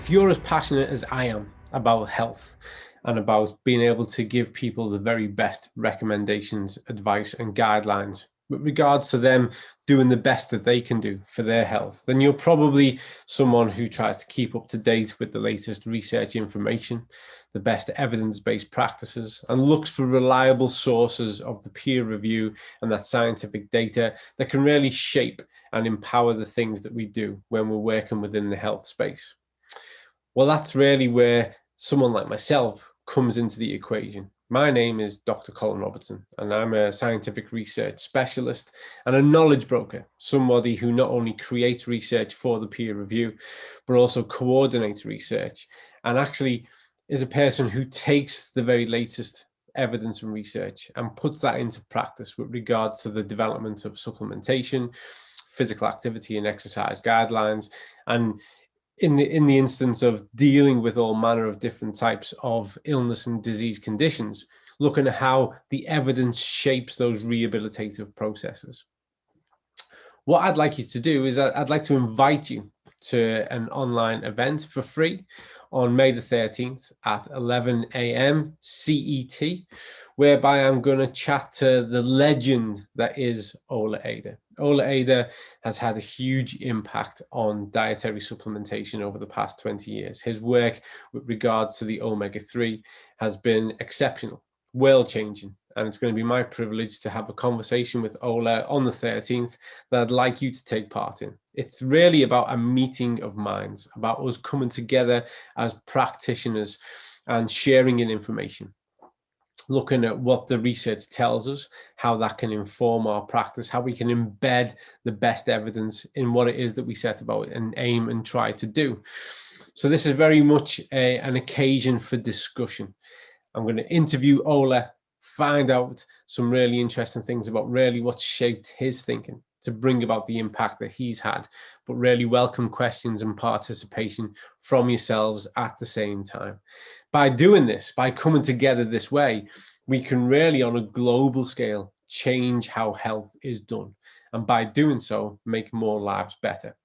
If you're as passionate as I am about health and about being able to give people the very best recommendations, advice, and guidelines with regards to them doing the best that they can do for their health, then you're probably someone who tries to keep up to date with the latest research information, the best evidence-based practices, and looks for reliable sources of the peer review and that scientific data that can really shape and empower the things that we do when we're working within the health space. Well, that's really where someone like myself comes into the equation. My name is Dr. Colin Robertson, and I'm a scientific research specialist and a knowledge broker, somebody who not only creates research for the peer review, but also coordinates research and actually is a person who takes the very latest evidence and research and puts that into practice with regards to the development of supplementation, physical activity and exercise guidelines, and in the instance of dealing with all manner of different types of illness and disease conditions, looking at how the evidence shapes those rehabilitative processes. What I'd like you to do is I'd like to invite you to an online event for free on May the 13th at 11 a.m. CET, whereby I'm going to chat to the legend that is Ola Ada. Ola Ada has had a huge impact on dietary supplementation over the past 20 years. His work with regards to the omega-3 has been exceptional, world-changing, and it's going to be my privilege to have a conversation with Ola on the 13th that I'd like you to take part in. It's really about a meeting of minds, about us coming together as practitioners and sharing in information, looking at what the research tells us, how that can inform our practice, how we can embed the best evidence in what it is that we set about and aim and try to do. So this is very much an occasion for discussion. I'm going to interview Ola, find out some really interesting things about really what shaped his thinking to bring about the impact that he's had, but really welcome questions and participation from yourselves at the same time. By doing this, by coming together this way, we can really on a global scale change how health is done, and by doing so, make more lives better.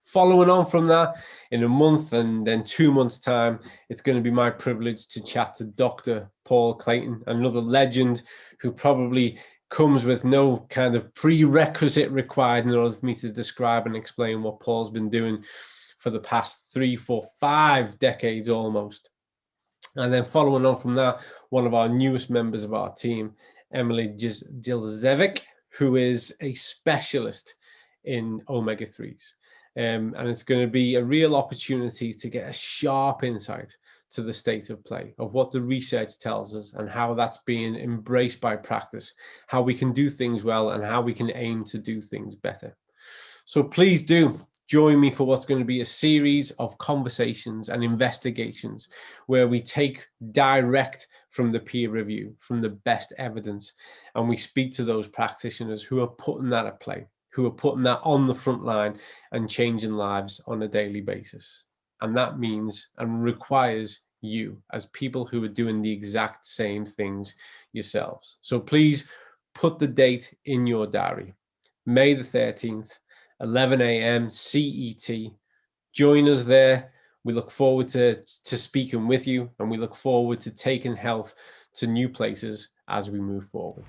Following on from that, in a month and then 2 months' time, it's going to be my privilege to chat to Dr. Paul Clayton, another legend who probably comes with no kind of prerequisite required in order for me to describe and explain what Paul's been doing for the past 3, 4, 5 decades almost. And then following on from that, one of our newest members of our team, Emily Jilzevic, who is a specialist in omega-3s. And it's going to be a real opportunity to get a sharp insight to the state of play of what the research tells us and how that's being embraced by practice, how we can do things well and how we can aim to do things better. So please do join me for what's going to be a series of conversations and investigations where we take direct from the peer review, from the best evidence, and we speak to those practitioners who are putting that at play, who are putting that on the front line and changing lives on a daily basis. And that means and requires you as people who are doing the exact same things yourselves. So please put the date in your diary. May the 13th, 11 a.m. CET. Join us there. We look forward to speaking with you, and we look forward to taking health to new places as we move forward.